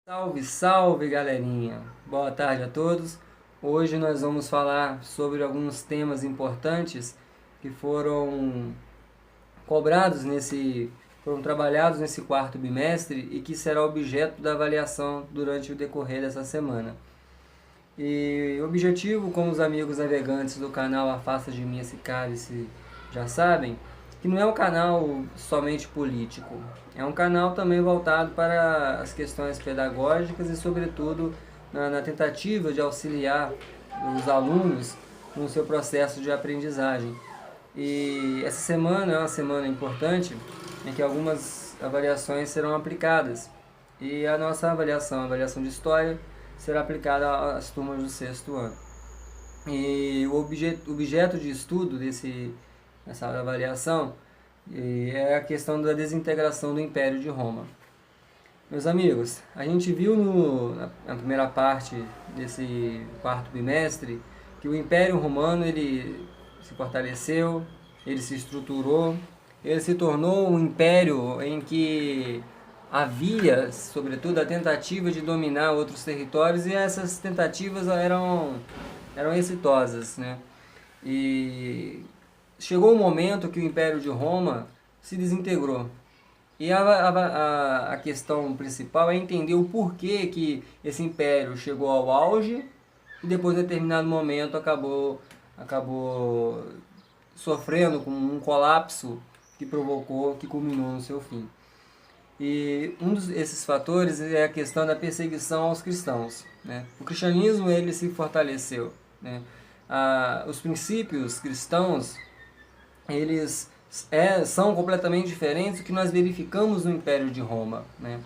Salve, salve galerinha! Boa tarde a todos. Hoje nós vamos falar sobre alguns temas importantes que foram trabalhados nesse quarto bimestre e que será objeto da avaliação durante o decorrer dessa semana. E o objetivo, como os amigos navegantes do canal Afasta de Mim Esse Cálice já sabem, que não é um canal somente político, é um canal também voltado para as questões pedagógicas e, sobretudo, na tentativa de auxiliar os alunos no seu processo de aprendizagem. E essa semana é uma semana importante em que algumas avaliações serão aplicadas. E a nossa avaliação, a avaliação de história, será aplicada às turmas do sexto ano. E o objeto de estudo dessa avaliação é a questão da desintegração do Império de Roma. Meus amigos, a gente viu na primeira parte desse quarto bimestre que o Império Romano ele se fortaleceu, ele se estruturou, ele se tornou um império em que havia, sobretudo, a tentativa de dominar outros territórios, e essas tentativas eram exitosas, né? E chegou um momento que o Império de Roma se desintegrou. E a questão principal é entender o porquê que esse império chegou ao auge e depois, em determinado momento, acabou sofrendo com um colapso que culminou no seu fim. E desses fatores é a questão da perseguição aos cristãos, né? O cristianismo ele se fortaleceu, né? Os princípios cristãos eles são completamente diferentes do que nós verificamos no Império de Roma, né?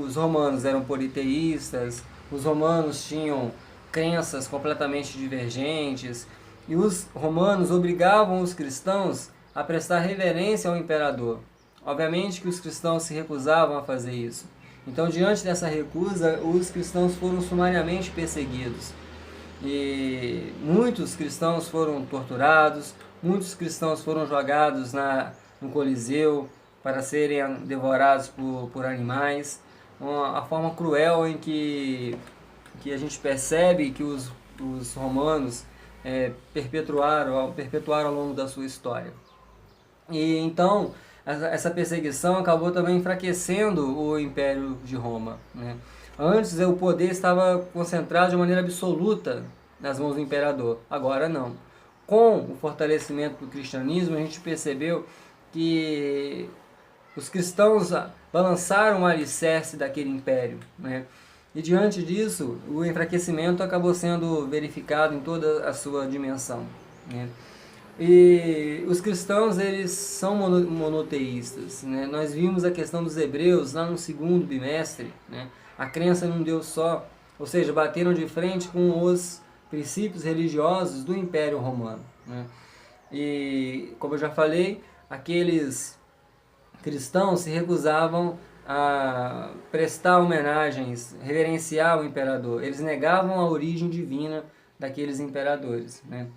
Os romanos eram politeístas, os romanos tinham crenças completamente divergentes, e os romanos obrigavam os cristãos a prestar reverência ao imperador. Obviamente que os cristãos se recusavam a fazer isso. Então, diante dessa recusa, os cristãos foram sumariamente perseguidos. E muitos cristãos foram torturados, muitos cristãos foram jogados no Coliseu para serem devorados por animais. A forma cruel em que a gente percebe que os romanos perpetuaram ao longo da sua história. E então, essa perseguição acabou também enfraquecendo o Império de Roma, né? Antes o poder estava concentrado de maneira absoluta nas mãos do imperador, agora não. Com o fortalecimento do cristianismo, a gente percebeu que os cristãos balançaram o alicerce daquele império, né? E diante disso, o enfraquecimento acabou sendo verificado em toda a sua dimensão, né? E os cristãos, eles são monoteístas, né? Nós vimos a questão dos hebreus lá no segundo bimestre, né? A crença num Deus só, ou seja, bateram de frente com os princípios religiosos do Império Romano, né? E, como eu já falei, aqueles cristãos se recusavam a prestar homenagens, reverenciar o imperador. Eles negavam a origem divina daqueles imperadores, né?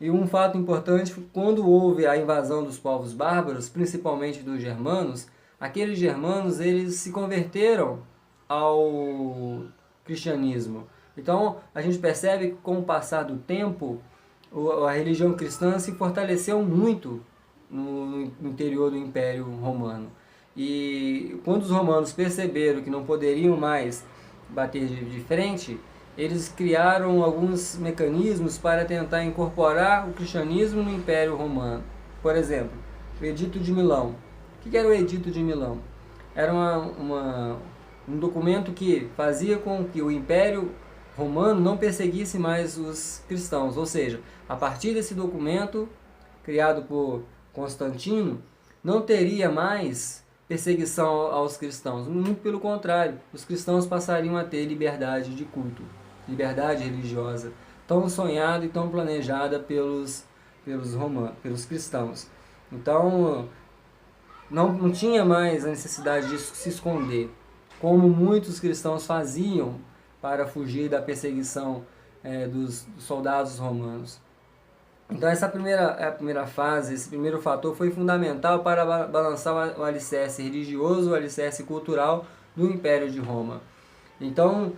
E um fato importante foi quando houve a invasão dos povos bárbaros, principalmente dos germanos, aqueles germanos eles se converteram ao cristianismo. Então a gente percebe que com o passar do tempo a religião cristã se fortaleceu muito no interior do Império Romano. E quando os romanos perceberam que não poderiam mais bater de frente, eles criaram alguns mecanismos para tentar incorporar o cristianismo no Império Romano. Por exemplo, o Edito de Milão. O que era o Edito de Milão? Era um documento que fazia com que o Império Romano não perseguisse mais os cristãos. Ou seja, a partir desse documento, criado por Constantino, não teria mais perseguição aos cristãos. Muito pelo contrário, os cristãos passariam a ter liberdade de culto, liberdade religiosa, tão sonhada e tão planejada pelos cristãos. Então, não tinha mais a necessidade de se esconder, como muitos cristãos faziam para fugir da perseguição dos soldados romanos. Então essa primeira fase, esse primeiro fator foi fundamental para balançar o alicerce religioso, o alicerce cultural do Império de Roma. Então,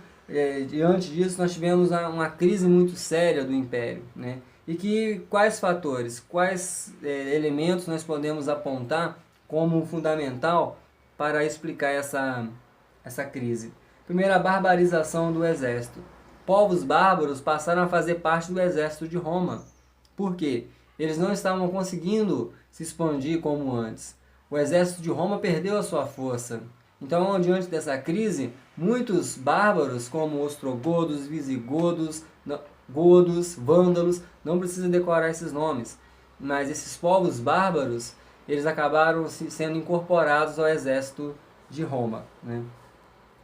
diante disso, nós tivemos uma crise muito séria do Império, né? E quais fatores, quais elementos nós podemos apontar como fundamental para explicar essa crise? Primeiro, a barbarização do exército. Povos bárbaros passaram a fazer parte do exército de Roma. Por quê? Eles não estavam conseguindo se expandir como antes. O exército de Roma perdeu a sua força. Então, diante dessa crise, muitos bárbaros, como ostrogodos, visigodos, godos, vândalos, não precisa decorar esses nomes, mas esses povos bárbaros, eles acabaram sendo incorporados ao exército de Roma, né?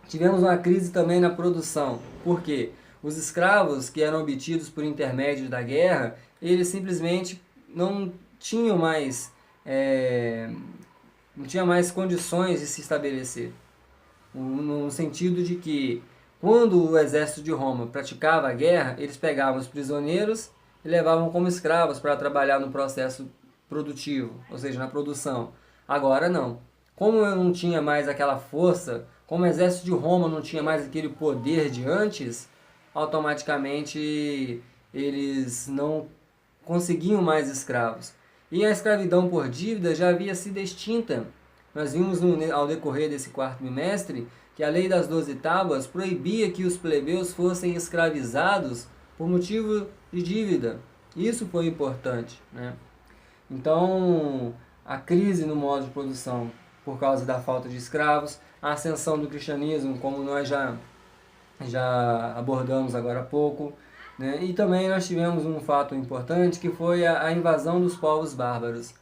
Tivemos uma crise também na produção. Por quê? Os escravos que eram obtidos por intermédio da guerra, eles simplesmente não tinham mais, não tinha mais condições de se estabelecer. No sentido de que, quando o exército de Roma praticava a guerra, eles pegavam os prisioneiros e levavam como escravos para trabalhar no processo produtivo, ou seja, na produção. Agora não. Como eu não tinha mais aquela força, como o exército de Roma não tinha mais aquele poder de antes, automaticamente eles não conseguiam mais escravos. E a escravidão por dívida já havia sido extinta. Nós vimos ao decorrer desse quarto bimestre que a lei das 12 tábuas proibia que os plebeus fossem escravizados por motivo de dívida. Isso foi importante, né? Então, a crise no modo de produção por causa da falta de escravos, a ascensão do cristianismo, como nós já abordamos agora há pouco, né? E também nós tivemos um fato importante que foi a invasão dos povos bárbaros.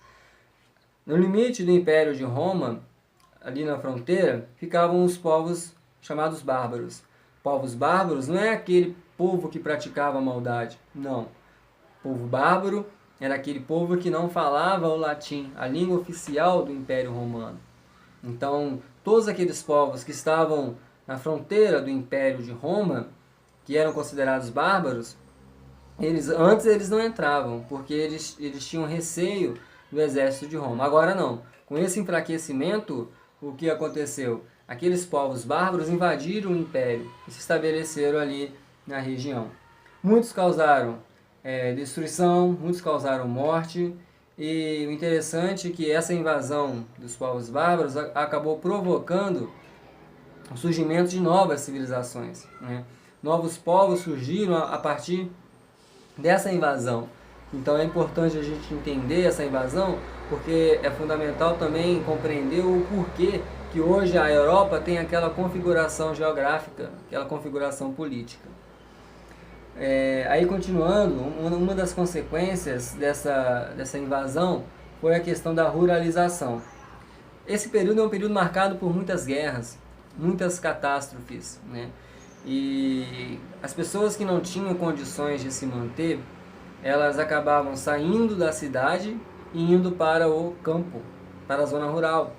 No limite do Império de Roma, ali na fronteira, ficavam os povos chamados bárbaros. Povos bárbaros não é aquele povo que praticava maldade, não. O povo bárbaro era aquele povo que não falava o latim, a língua oficial do Império Romano. Então, todos aqueles povos que estavam na fronteira do Império de Roma, que eram considerados bárbaros, antes eles não entravam, porque eles tinham receio do exército de Roma. Agora não. Com esse enfraquecimento, o que aconteceu? Aqueles povos bárbaros invadiram o Império e se estabeleceram ali na região. Muitos causaram destruição, muitos causaram morte, e o interessante é que essa invasão dos povos bárbaros acabou provocando o surgimento de novas civilizações, né? Novos povos surgiram a partir dessa invasão. Então é importante a gente entender essa invasão, porque é fundamental também compreender o porquê que hoje a Europa tem aquela configuração geográfica, aquela configuração política. Aí continuando, uma das consequências dessa invasão foi a questão da ruralização. Esse período é um período marcado por muitas guerras, muitas catástrofes, né? E as pessoas que não tinham condições de se manter, elas acabavam saindo da cidade e indo para o campo, para a zona rural,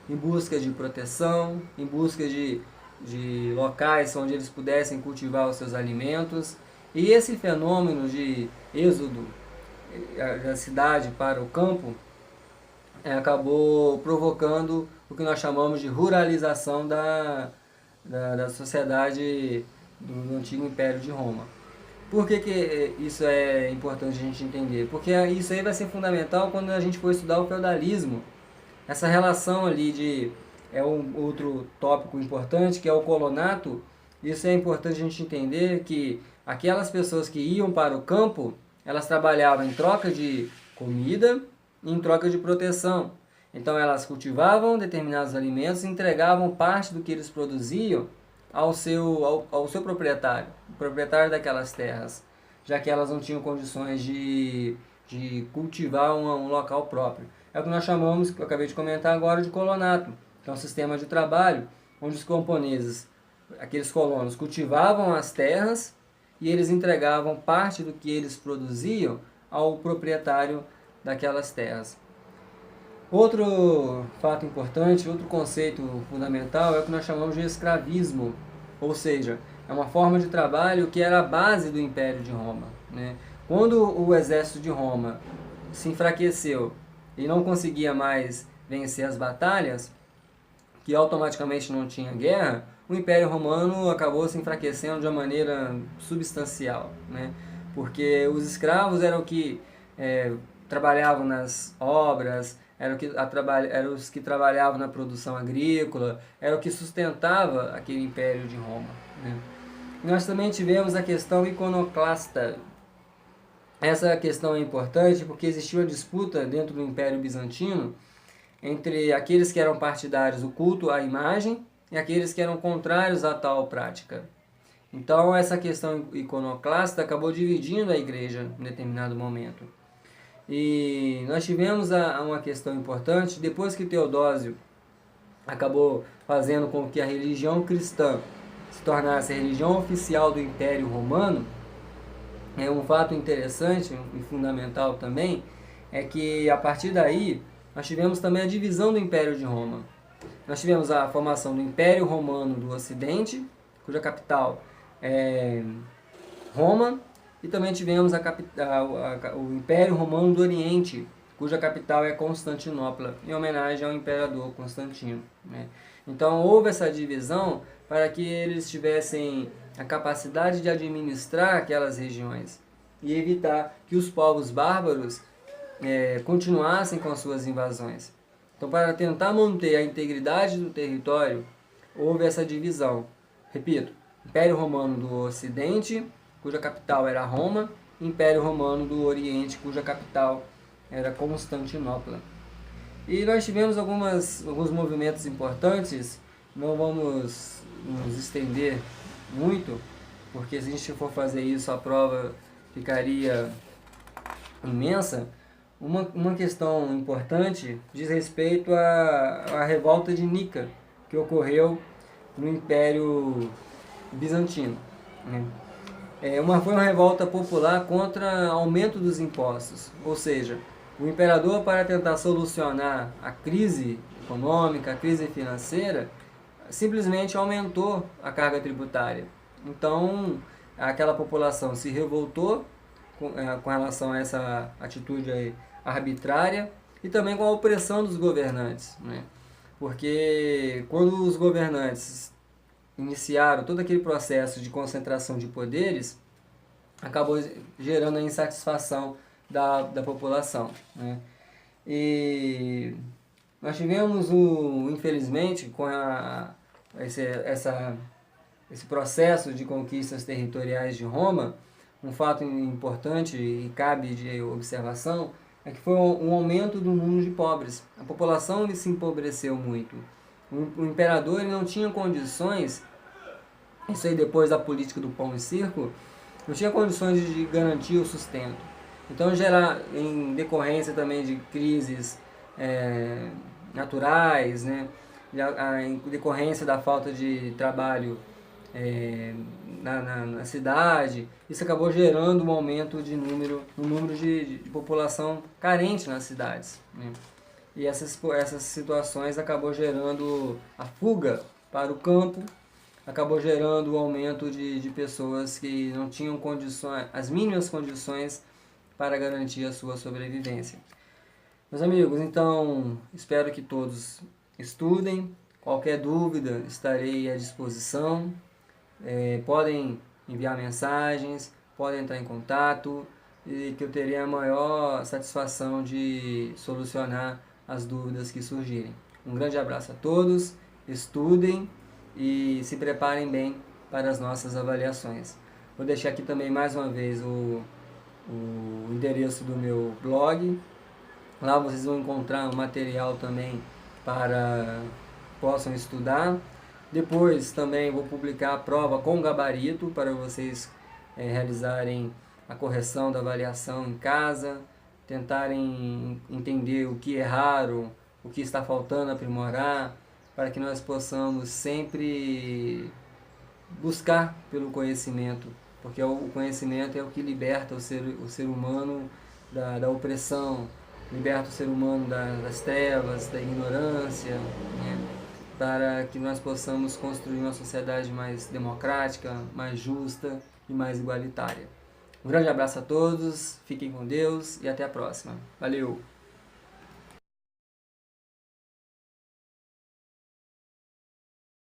em busca de proteção, em busca de locais onde eles pudessem cultivar os seus alimentos. E esse fenômeno de êxodo da cidade para o campo acabou provocando o que nós chamamos de ruralização da sociedade do antigo Império de Roma. Por que isso é importante a gente entender? Porque isso aí vai ser fundamental quando a gente for estudar o feudalismo. Essa relação ali outro tópico importante, que é o colonato. Isso é importante a gente entender que aquelas pessoas que iam para o campo, elas trabalhavam em troca de comida e em troca de proteção. Então elas cultivavam determinados alimentos e entregavam parte do que eles produziam ao seu proprietário, o proprietário daquelas terras, já que elas não tinham condições de cultivar um local próprio. É o que nós chamamos, que eu acabei de comentar agora, de colonato, que é um sistema de trabalho onde os camponeses, aqueles colonos, cultivavam as terras e eles entregavam parte do que eles produziam ao proprietário daquelas terras. Outro fato importante, outro conceito fundamental é o que nós chamamos de escravismo, ou seja, é uma forma de trabalho que era a base do Império de Roma, né? Quando o exército de Roma se enfraqueceu e não conseguia mais vencer as batalhas, que automaticamente não tinha guerra, o Império Romano acabou se enfraquecendo de uma maneira substancial, né? Porque os escravos eram que trabalhavam nas obras, eram os que trabalhavam na produção agrícola, era o que sustentava aquele Império de Roma, né? Nós também tivemos a questão iconoclasta. Essa questão é importante porque existiu uma disputa dentro do Império Bizantino entre aqueles que eram partidários do culto à imagem e aqueles que eram contrários a tal prática. Então essa questão iconoclasta acabou dividindo a igreja em determinado momento. E nós tivemos uma questão importante, depois que Teodósio acabou fazendo com que a religião cristã se tornasse a religião oficial do Império Romano, um fato interessante e fundamental também é que a partir daí nós tivemos também a divisão do Império de Roma. Nós tivemos a formação do Império Romano do Ocidente, cuja capital é Roma, e também tivemos o Império Romano do Oriente, cuja capital é Constantinopla, em homenagem ao imperador Constantino, né? Então houve essa divisão para que eles tivessem a capacidade de administrar aquelas regiões e evitar que os povos bárbaros continuassem com suas invasões. Então, para tentar manter a integridade do território, houve essa divisão. Repito, Império Romano do Ocidente, cuja capital era Roma, Império Romano do Oriente, cuja capital era Constantinopla. E nós tivemos alguns movimentos importantes, não vamos nos estender muito, porque se a gente for fazer isso a prova ficaria imensa. Uma questão importante diz respeito à revolta de Nica, que ocorreu no Império Bizantino, né? Foi uma revolta popular contra o aumento dos impostos, ou seja, o imperador, para tentar solucionar a crise econômica, a crise financeira, simplesmente aumentou a carga tributária. Então, aquela população se revoltou com relação a essa atitude arbitrária e também com a opressão dos governantes, né? Porque quando os governantes iniciaram todo aquele processo de concentração de poderes, acabou gerando a insatisfação da população, né? E nós tivemos, infelizmente, com esse processo de conquistas territoriais de Roma, um fato importante e cabe de observação é que foi um aumento do número de pobres. A população se empobreceu muito. O imperador não tinha condições, isso aí depois da política do pão e circo, não tinha condições de garantir o sustento. Então, em decorrência também de crises naturais, né, em decorrência da falta de trabalho na cidade, isso acabou gerando um aumento no número de população carente nas cidades, né? E essas situações acabou gerando a fuga para o campo, acabou gerando o aumento de pessoas que não tinham condições, as mínimas condições para garantir a sua sobrevivência. Meus amigos, então espero que todos estudem. Qualquer dúvida estarei à disposição. Podem enviar mensagens, podem entrar em contato e que eu terei a maior satisfação de solucionar as dúvidas que surgirem. Um grande abraço a todos, estudem e se preparem bem para as nossas avaliações. Vou deixar aqui também mais uma vez o endereço do meu blog. Lá vocês vão encontrar um material também para possam estudar. Depois também vou publicar a prova com gabarito para vocês realizarem a correção da avaliação em casa, tentarem entender o que erraram, o que está faltando aprimorar, para que nós possamos sempre buscar pelo conhecimento, porque o conhecimento é o que liberta o ser humano da opressão, liberta o ser humano das trevas, da ignorância, né? Para que nós possamos construir uma sociedade mais democrática, mais justa e mais igualitária. Um grande abraço a todos, fiquem com Deus e até a próxima. Valeu!